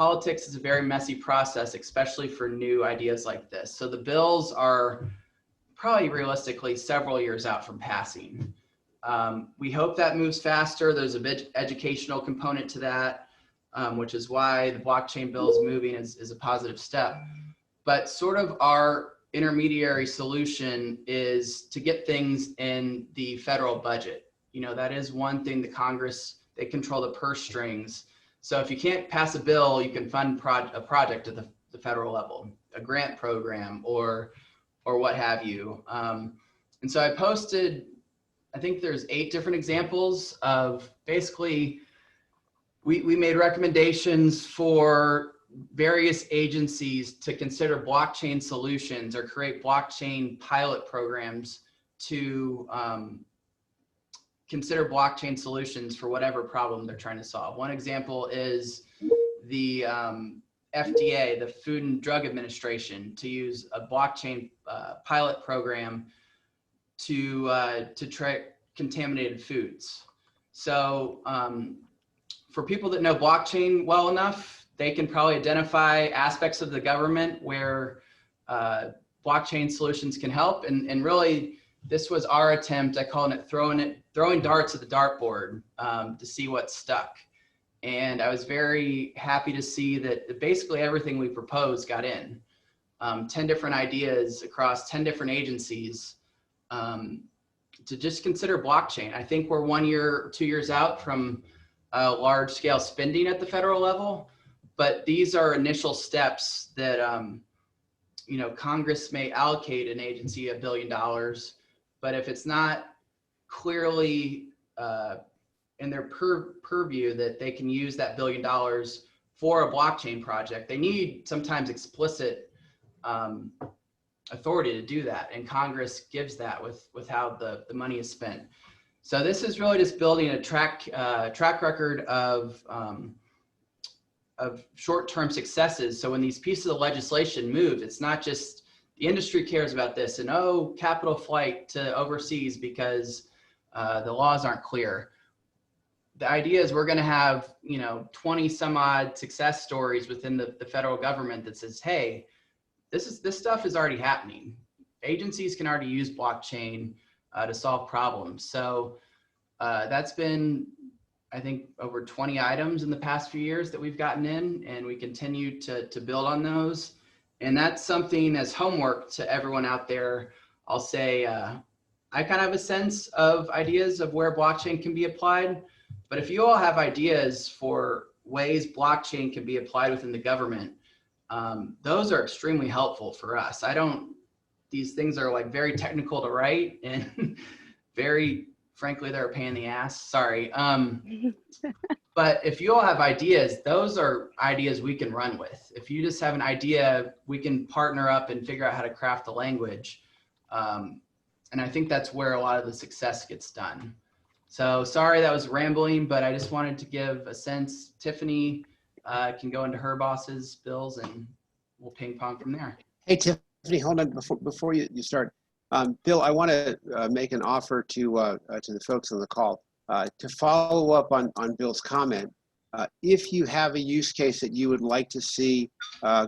politics is a very messy process, especially for new ideas like this. So the bills are probably realistically several years out from passing. We hope that moves faster. There's a bit educational component to that, which is why the blockchain bill is moving is a positive step. But sort of our intermediary solution is to get things in the federal budget. You know, that is one thing the Congress, they control the purse strings. So if you can't pass a bill, you can fund a project at the federal level, a grant program or what have you. And so I posted, I think there's 8 different examples of basically, we made recommendations for various agencies to consider blockchain solutions or create blockchain pilot programs to consider blockchain solutions for whatever problem they're trying to solve. One example is the FDA, the Food and Drug Administration, to use a blockchain pilot program to track contaminated foods. So for people that know blockchain well enough, they can probably identify aspects of the government where blockchain solutions can help. And really, this was our attempt. I call it throwing darts at the dartboard to see what stuck. And I was very happy to see that basically everything we proposed got in. 10 different ideas across 10 different agencies to just consider blockchain. I think we're 1 year or 2 years out from large scale spending at the federal level, but these are initial steps that you know, Congress may allocate an agency $1 billion, but if it's not clearly in their purview that they can use that $1 billion for a blockchain project, they need sometimes explicit authority to do that, and Congress gives that with how the money is spent. So this is really just building a track record of short-term successes. So when these pieces of legislation move, it's not just the industry cares about this and, oh, capital flight to overseas because the laws aren't clear. The idea is we're going to have, you know, 20 some odd success stories within the federal government that says, hey, this stuff is already happening. Agencies can already use blockchain to solve problems. So that's been, I think, over 20 items in the past few years that we've gotten in, and we continue to build on those. And that's something as homework to everyone out there. I'll say, I kind of have a sense of ideas of where blockchain can be applied, but if you all have ideas for ways blockchain can be applied within the government, those are extremely helpful for us. These things are like very technical to write and very, frankly, they're a pain in the ass, sorry. But if you all have ideas, those are ideas we can run with. If you just have an idea, we can partner up and figure out how to craft the language. And I think that's where a lot of the success gets done. So sorry that was rambling, but I just wanted to give a sense. Tiffany can go into her boss's bills and we'll ping pong from there. Hey, Tiffany, hold on before you start. Bill, I want to make an offer to the folks on the call to follow up on Bill's comment. If you have a use case that you would like to see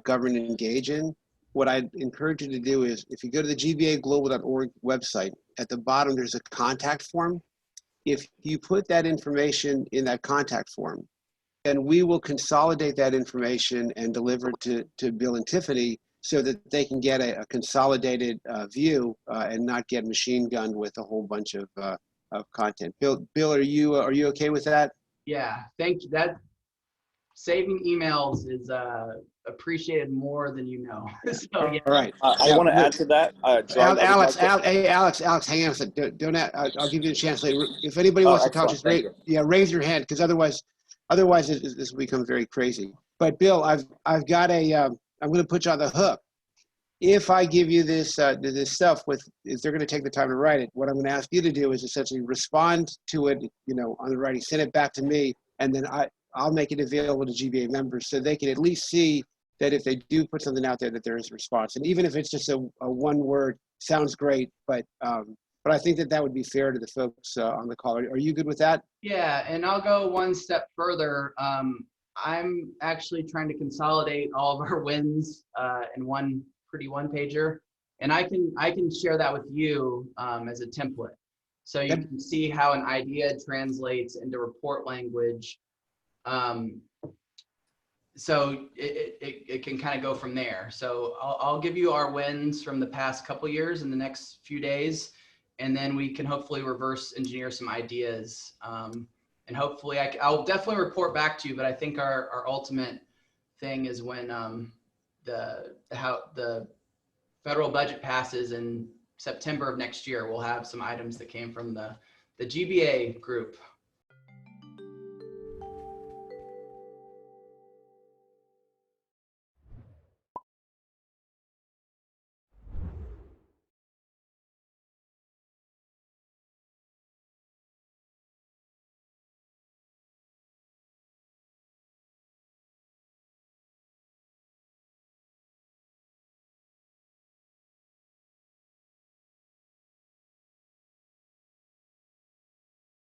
government engage in, what I'd encourage you to do is, if you go to the gbaglobal.org website, at the bottom there's a contact form. If you put that information in that contact form, then we will consolidate that information and deliver it to Bill and Tiffany so that they can get a consolidated view and not get machine gunned with a whole bunch of content. Bill, are you okay with that? Yeah, thank you. That saving emails is appreciated more than you know. So, yeah. All right. I want to add to that. Alex, hang on a second. Don't I'll give you a chance later. If anybody wants to talk, just raise your hand, because otherwise this will become very crazy. But Bill, I've got I'm going to put you on the hook. If I give you this stuff if they're going to take the time to write it, what I'm going to ask you to do is essentially respond to it, on the writing, send it back to me, and then I'll make it available to GBA members so they can at least see that if they do put something out there, that there is a response. And even if it's just a one word, sounds great, but I think that would be fair to the folks on the call. Are you good with that? Yeah, and I'll go one step further. I'm actually trying to consolidate all of our wins in one pretty one pager, and I can share that with you as a template, so you Good. can see how an idea translates into report language. Um, so it can kind of go from there. So I'll give you our wins from the past couple years in the next few days, and then we can hopefully reverse engineer some ideas. And hopefully I'll definitely report back to you, but I think our ultimate thing is when the federal budget passes in September of next year, we'll have some items that came from the GBA group.